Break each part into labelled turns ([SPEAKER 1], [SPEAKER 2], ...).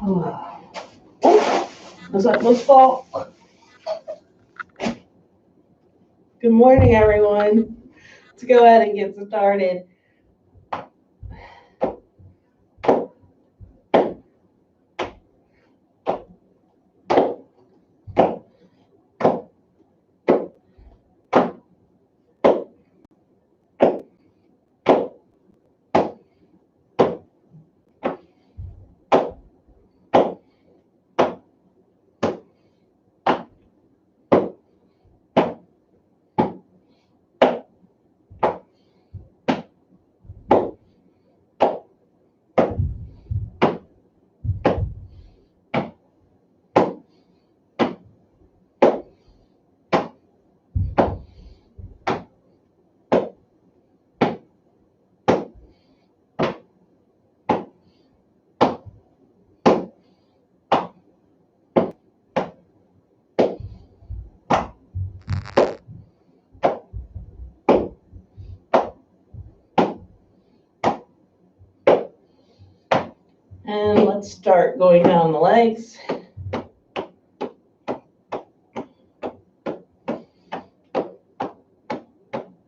[SPEAKER 1] Is that my fault? Good morning, everyone. Let's go ahead and get started. And let's start going down the legs.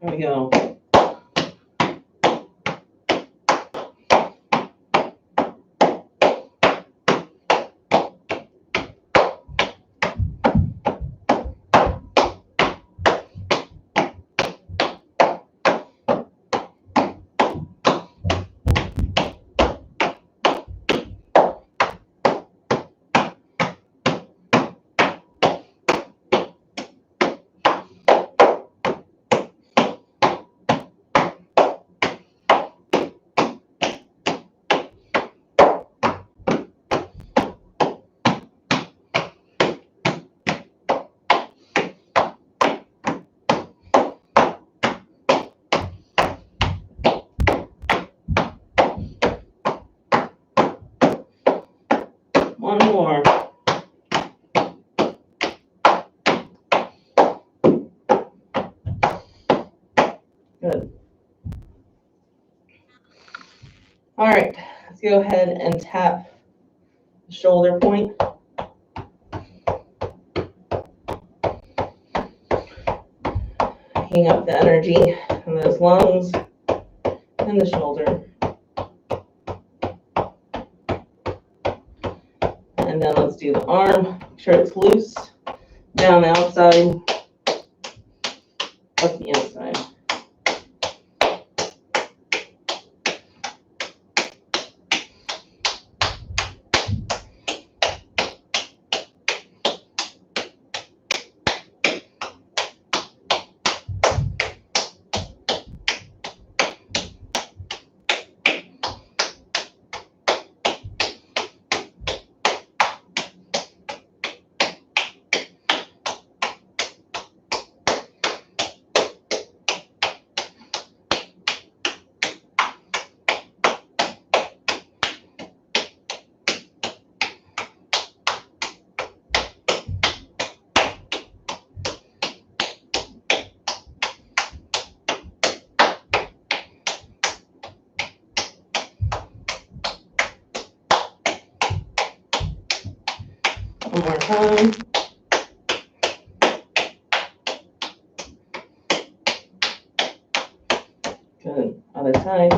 [SPEAKER 1] There we go. One more. Good. All right, let's go ahead and tap the shoulder point. Hang up the energy in those lungs and the shoulder. And then let's do the arm. Make sure it's loose. Down the outside, up the inside. One more time. Good. Other side.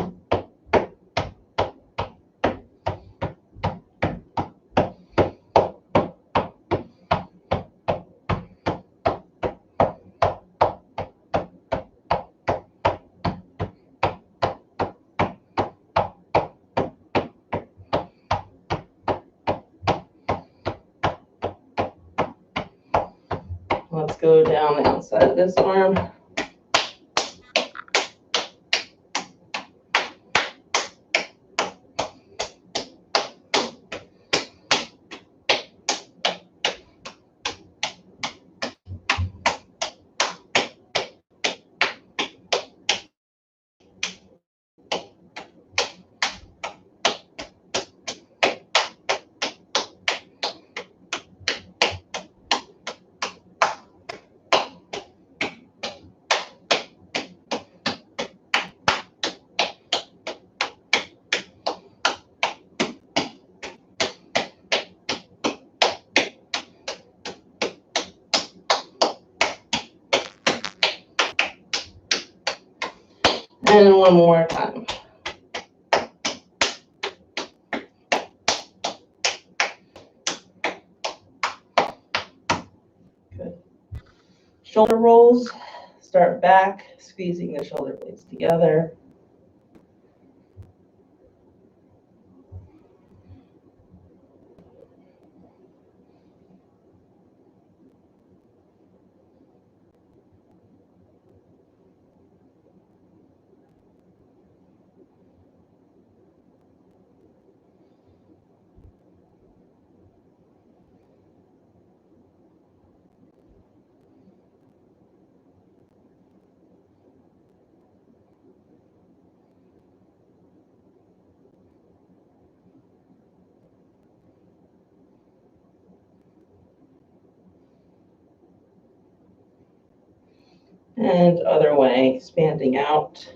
[SPEAKER 1] Let's go down the outside of this arm. And one more time. Good. Shoulder rolls. Start back, squeezing the shoulder blades together. And other way, expanding out.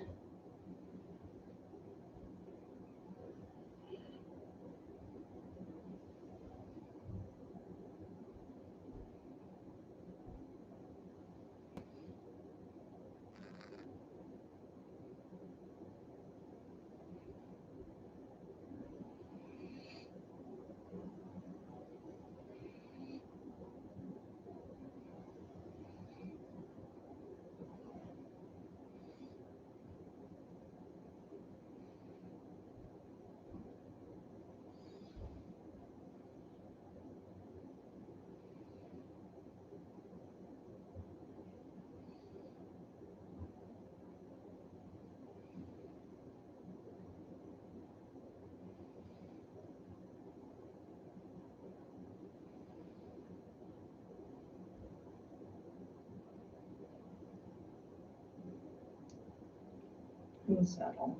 [SPEAKER 1] And settle.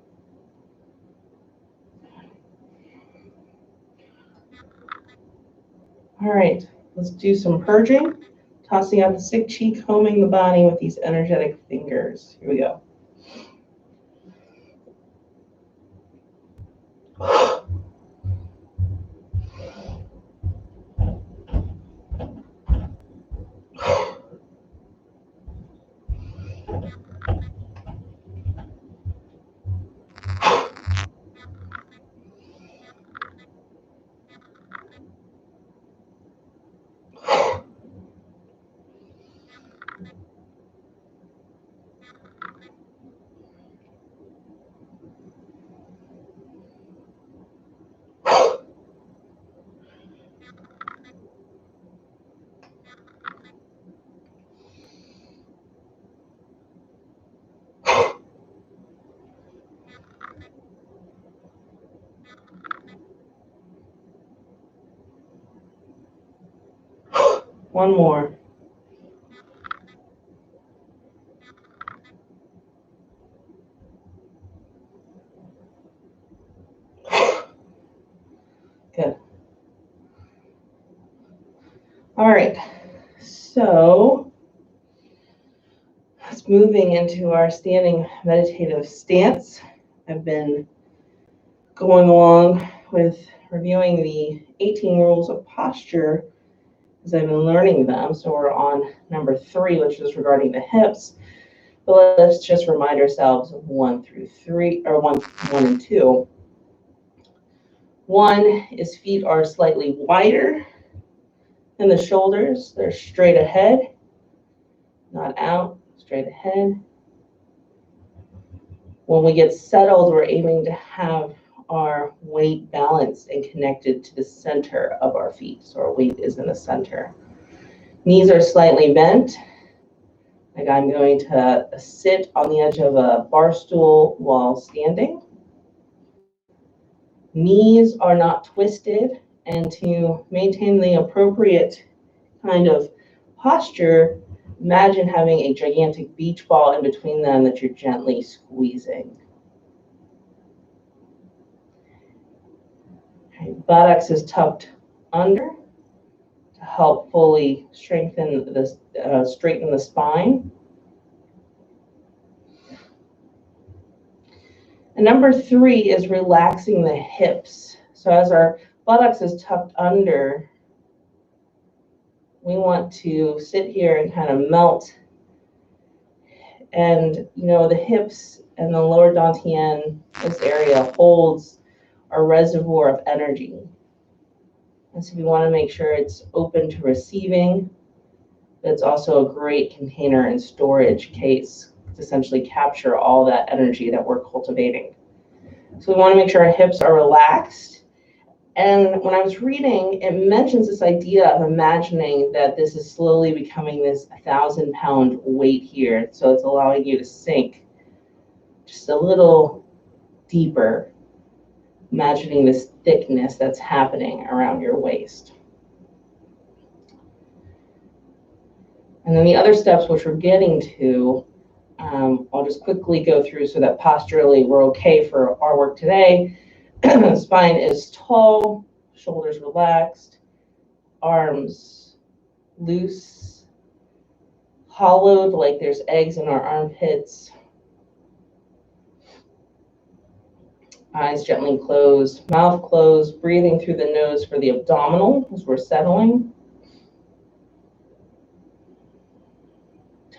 [SPEAKER 1] All right, let's do some purging. Tossing out the sick chi, combing the body with these energetic fingers. Here we go. One more. Good. All right, so let's moving into our standing meditative stance. I've been going along with reviewing the 18 rules of posture as I've been learning them. So we're on number 3, which is regarding the hips. But let's just remind ourselves of 1 through 3, or 1 and 2. 1 is feet are slightly wider than the shoulders. They're straight ahead, not out, straight ahead. When we get settled, we're aiming to have our weight balanced and connected to the center of our feet. So our weight is in the center. Knees are slightly bent. Like I'm going to sit on the edge of a bar stool while standing. Knees are not twisted, and to maintain the appropriate kind of posture, imagine having a gigantic beach ball in between them that you're gently squeezing. Okay, buttocks is tucked under to help fully straighten the spine. And number 3 is relaxing the hips. So as our buttocks is tucked under, we want to sit here and kind of melt And, the hips and the lower dantian, this area holds a reservoir of energy. And so we want to make sure it's open to receiving, but it's also a great container and storage case to essentially capture all that energy that we're cultivating. So we want to make sure our hips are relaxed. And when I was reading, it mentions this idea of imagining that this is slowly becoming this 1,000-pound weight here. So it's allowing you to sink just a little deeper, imagining this thickness that's happening around your waist. And then the other steps, which we're getting to, I'll just quickly go through so that posturally we're okay for our work today. Spine is tall, shoulders relaxed, arms loose, hollowed like there's eggs in our armpits. Eyes gently closed, mouth closed, breathing through the nose for the abdominal as we're settling.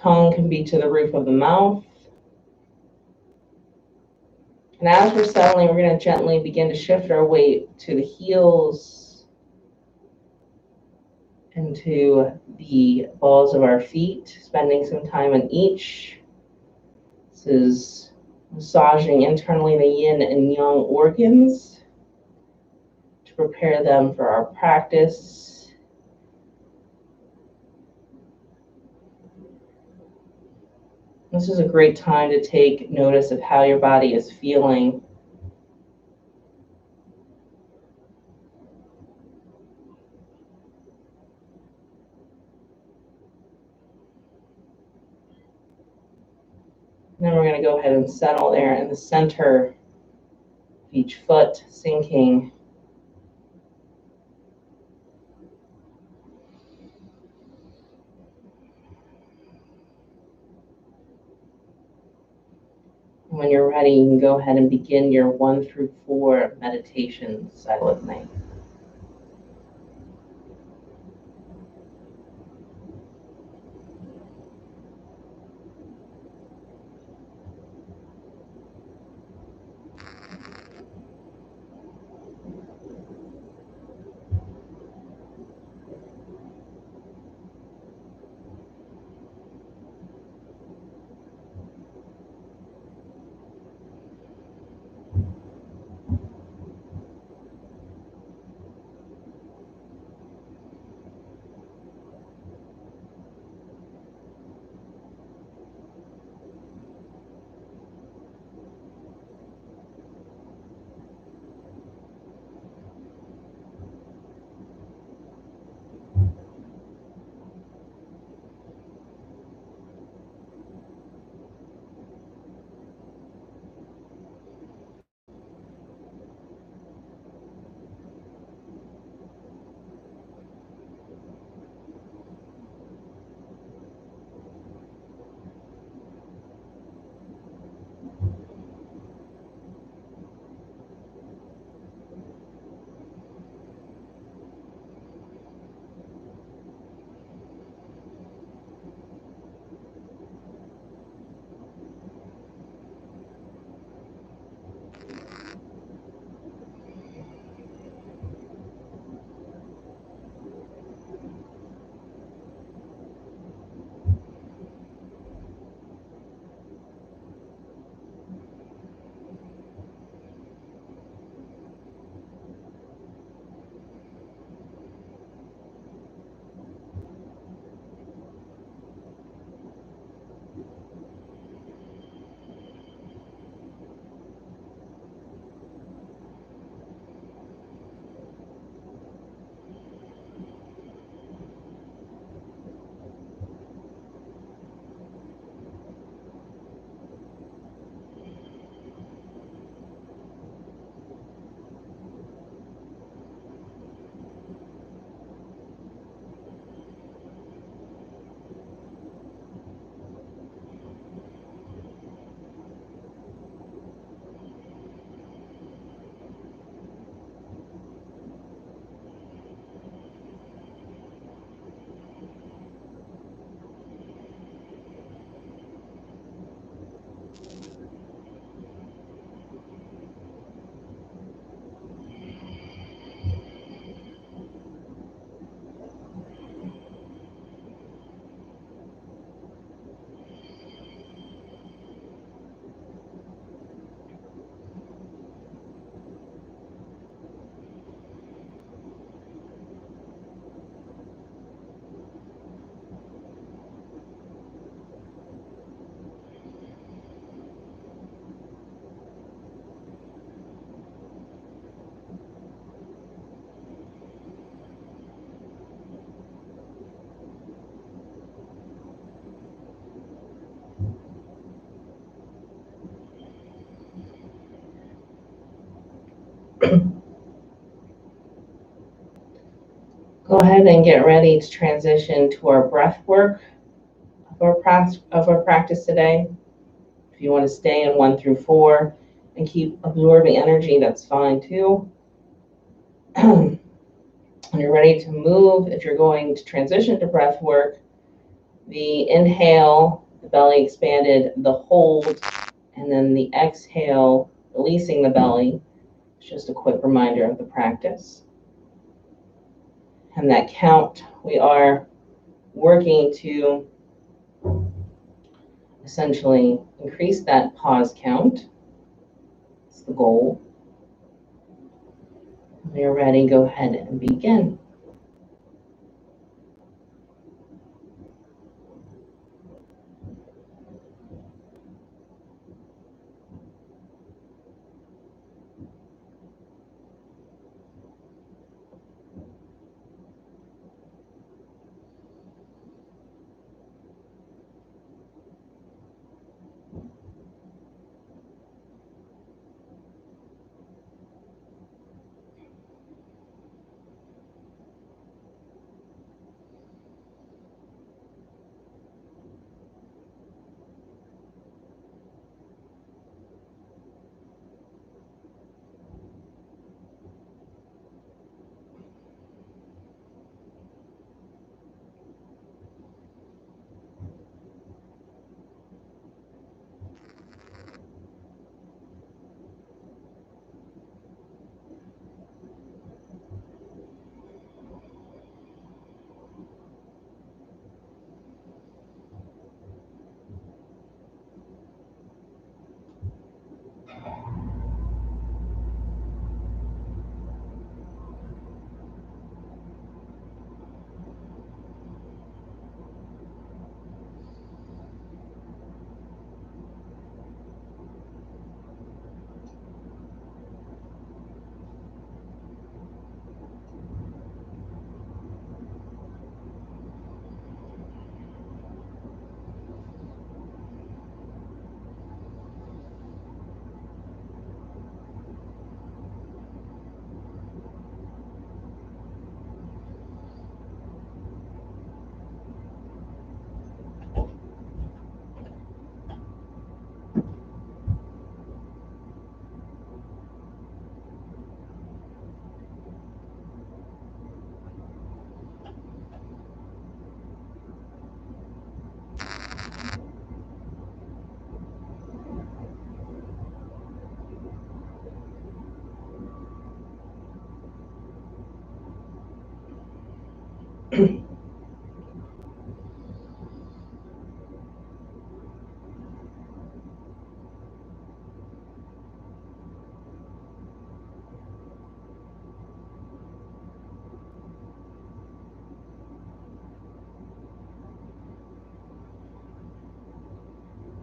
[SPEAKER 1] Tongue can be to the roof of the mouth. And as we're settling, we're going to gently begin to shift our weight to the heels and to the balls of our feet, spending some time on each. This is massaging internally the yin and yang organs to prepare them for our practice. This is a great time to take notice of how your body is feeling. And then we're going to go ahead and settle there in the center of each foot, sinking. When you're ready, you can go ahead and begin your 1 through 4 meditation silently. ahead and get ready to transition to our breath work of our practice today. If you want to stay in 1 through 4 and keep absorbing energy, that's fine too. When you're ready to move, if you're going to transition to breath work, the inhale, the belly expanded, the hold, and then the exhale, releasing the belly. It's just a quick reminder of the practice. And that count, we are working to essentially increase that pause count. That's the goal. When you're ready, go ahead and begin.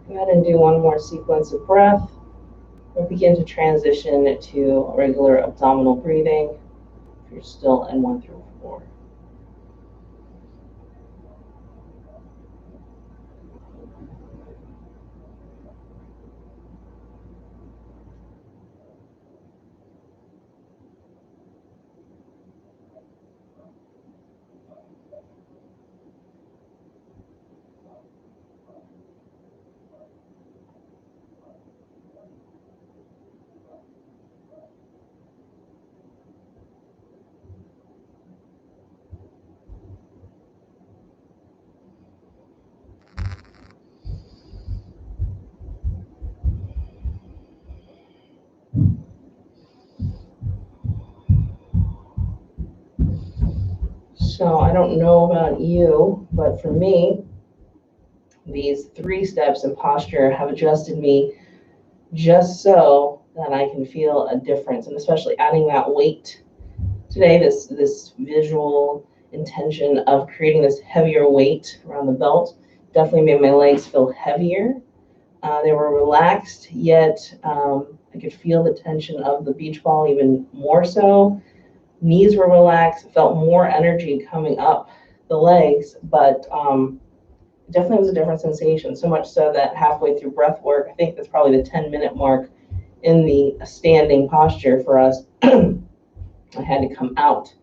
[SPEAKER 1] Go ahead and do one more sequence of breath. We'll begin to transition to regular abdominal breathing if you're still in 1 through 4. So I don't know about you, but for me, these 3 steps in posture have adjusted me just so that I can feel a difference, and especially adding that weight today, this visual intention of creating this heavier weight around the belt definitely made my legs feel heavier. They were relaxed, yet I could feel the tension of the beach ball even more so. Knees were relaxed, felt more energy coming up the legs, but definitely was a different sensation, so much so that halfway through breath work, I think that's probably the 10-minute mark in the standing posture for us, I had to come out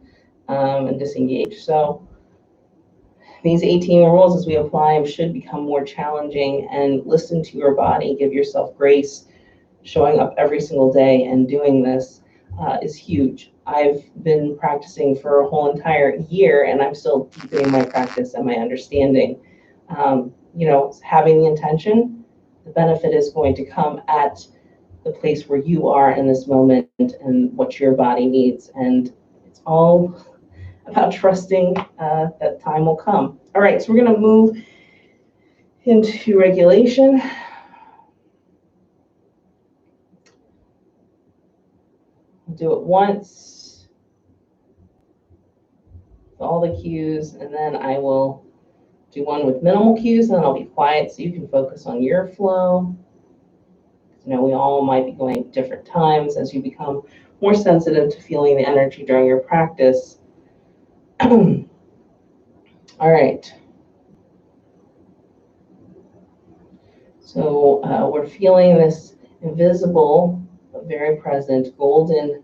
[SPEAKER 1] and disengage. So these 18 rules, as we apply them, should become more challenging. And listen to your body, give yourself grace. Showing up every single day and doing this is huge. I've been practicing for a whole entire year, and I'm still deepening my practice and my understanding. Having the intention, the benefit is going to come at the place where you are in this moment and what your body needs. And it's all about trusting that time will come. All right, so we're going to move into regulation. Do it once, with all the cues, and then I will do one with minimal cues, and then I'll be quiet so you can focus on your flow. We all might be going at different times as you become more sensitive to feeling the energy during your practice. All right. So we're feeling this invisible, but very present golden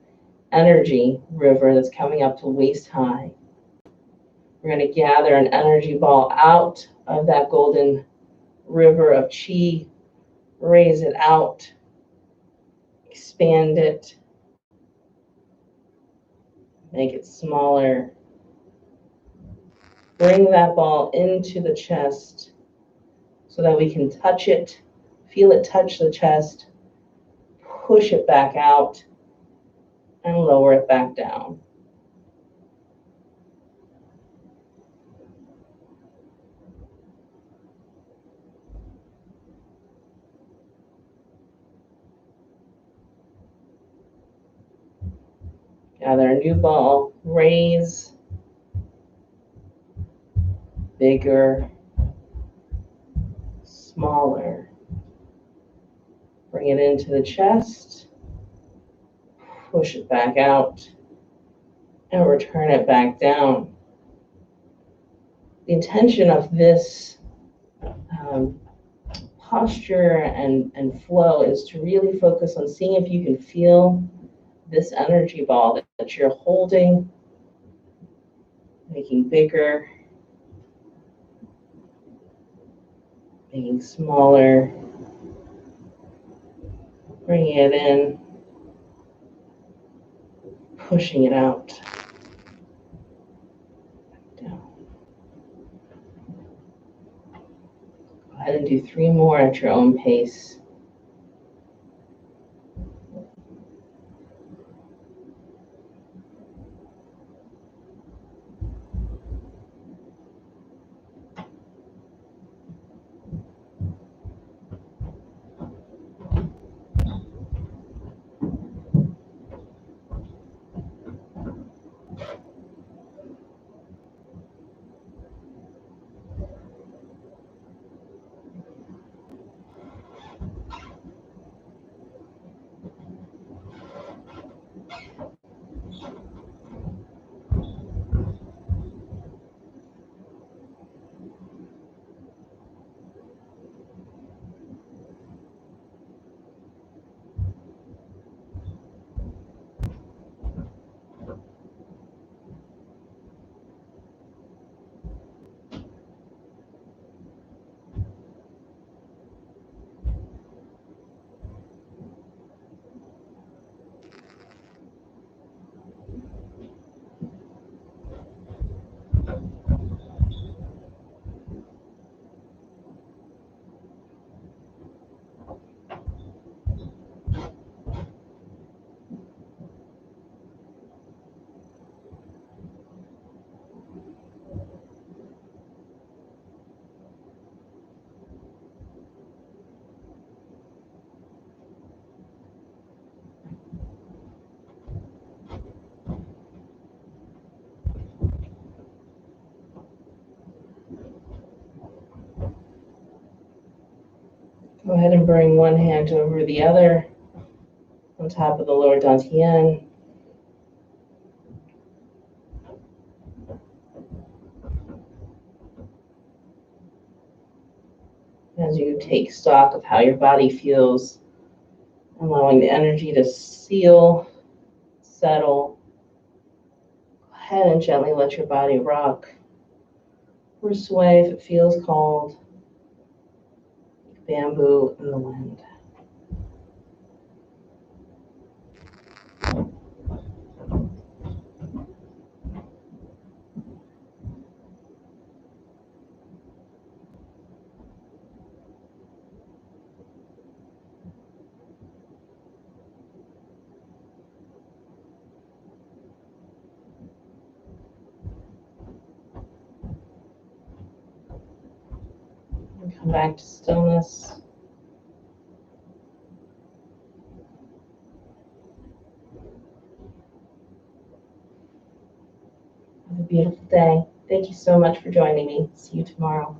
[SPEAKER 1] energy river that's coming up to waist high. We're going to gather an energy ball out of that golden river of chi, raise it out, expand it, make it smaller. Bring that ball into the chest so that we can touch it, feel it touch the chest, push it back out, and lower it back down. Gather a new ball, raise, bigger, smaller. Bring it into the chest, push it back out, and return it back down. The intention of this posture and flow is to really focus on seeing if you can feel this energy ball that you're holding, making bigger, making smaller, bringing it in, pushing it out, down. Go ahead and do 3 more at your own pace. Go ahead and bring one hand over the other on top of the lower dantian. As you take stock of how your body feels, allowing the energy to seal, settle, go ahead and gently let your body rock or sway if it feels called, bamboo in the wind. And come back to stillness. Have a beautiful day. Thank you so much for joining me. See you tomorrow.